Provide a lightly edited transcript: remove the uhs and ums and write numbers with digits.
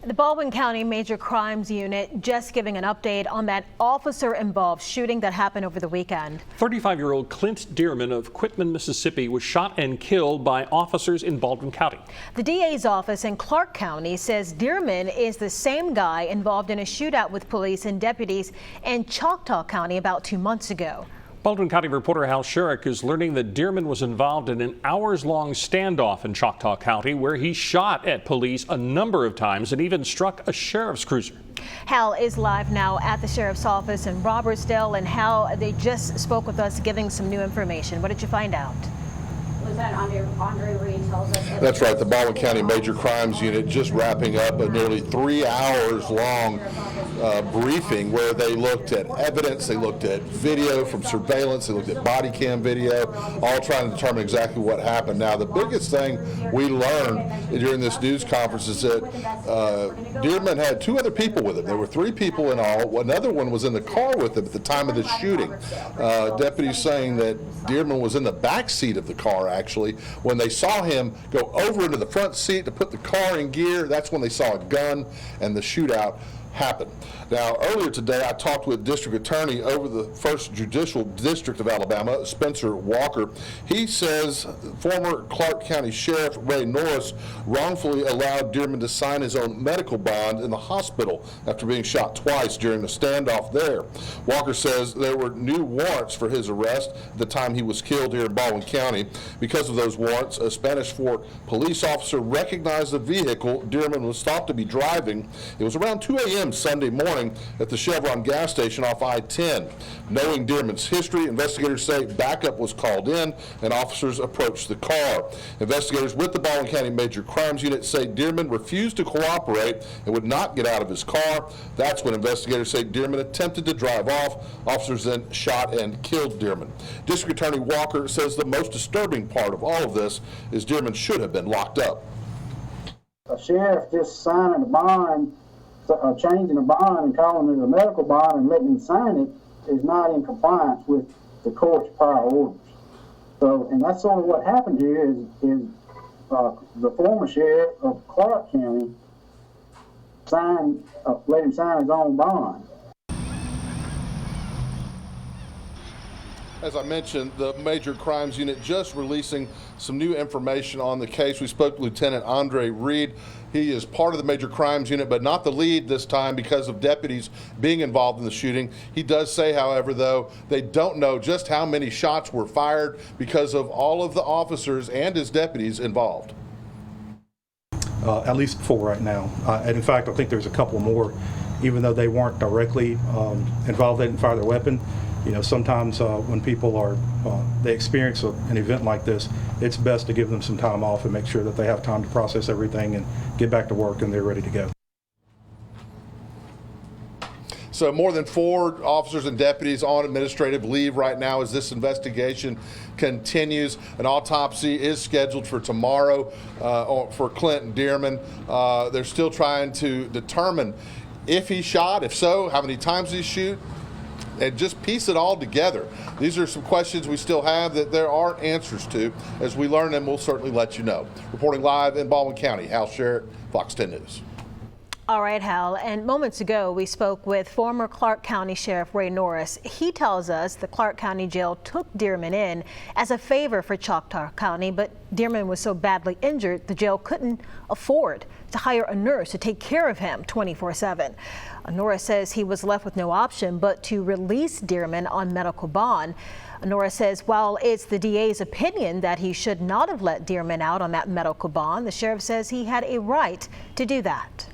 The Baldwin County Major Crimes Unit just giving an update on that officer-involved shooting that happened over the weekend. 35-year-old Clint Dearman of Quitman, Mississippi was shot and killed by officers in Baldwin County. The DA's office in Clark County says Dearman is the same guy involved in a shootout with police and deputies in Choctaw County about 2 months ago. Baldwin County reporter Hal Sherrick is learning that Dearman was involved in an hours-long standoff in Choctaw County where he shot at police a number of times and even struck a sheriff's cruiser. Hal is live now at the sheriff's office in Robertsdale, and Hal, they just spoke with us giving some new information. What did you find out? Lieutenant Andre Reed tells us. That's right. The Baldwin County Major Crimes Unit just wrapping up a nearly 3 hours long briefing where they looked at evidence, they looked at video from surveillance, they looked at body cam video, all trying to determine exactly what happened. Now, the biggest thing we learned during this news conference is that Dearman had 2 other people with him. There were 3 people in all. Another one was in the car with him at the time of the shooting. Deputies saying that Dearman was in the back seat of the car, actually. When they saw him go over into the front seat to put the car in gear, that's when they saw a gun and the shootout happened. Now, earlier today, I talked with District Attorney over the 1st Judicial District of Alabama, Spencer Walker. He says former Clark County Sheriff Ray Norris wrongfully allowed Dearman to sign his own medical bond in the hospital after being shot twice during the standoff there. Walker says there were new warrants for his arrest at the time he was killed here in Baldwin County. Because of those warrants, a Spanish Fort police officer recognized the vehicle Dearman was thought to be driving. It was around 2 a.m. Sunday morning at the Chevron gas station off I-10. Knowing Dearman's history, investigators say backup was called in and officers approached the car. Investigators with the Baldwin County Major Crimes Unit say Dearman refused to cooperate and would not get out of his car. That's when investigators say Dearman attempted to drive off. Officers then shot and killed Dearman. District Attorney Walker says the most disturbing part of all of this is Dearman should have been locked up. A sheriff just signing a bond, changing a bond and calling it a medical bond and letting him sign it is not in compliance with the court's prior orders. So, and that's sort of what happened here is the former sheriff of Clark County let him sign his own bond. As I mentioned, the Major Crimes Unit just releasing some new information on the case. We spoke to Lieutenant Andre Reed. He is part of the Major Crimes Unit, but not the lead this time because of deputies being involved in the shooting. He does say, however, though, they don't know just how many shots were fired because of all of the officers and his deputies involved. At least 4 right now. And in fact, I think there's a couple more, even though they weren't directly involved, they didn't fire their weapon. You know, sometimes when people are, they experience an event like this, it's best to give them some time off and make sure that they have time to process everything and get back to work and they're ready to go. So more than 4 officers and deputies on administrative leave right now as this investigation continues. An autopsy is scheduled for tomorrow for Clint Dearman. They're still trying to determine if he shot, if so, how many times did he shoot, and just piece it all together. These are some questions we still have that there aren't answers to. As we learn them, we'll certainly let you know. Reporting live in Baldwin County, Hal Sherrick, Fox 10 News. All right, Hal, and moments ago we spoke with former Clark County Sheriff Ray Norris. He tells us the Clark County Jail took Dearman in as a favor for Choctaw County, but Dearman was so badly injured the jail couldn't afford to hire a nurse to take care of him 24/7. Norris says he was left with no option but to release Dearman on medical bond. Norris says while it's the DA's opinion that he should not have let Dearman out on that medical bond, the sheriff says he had a right to do that.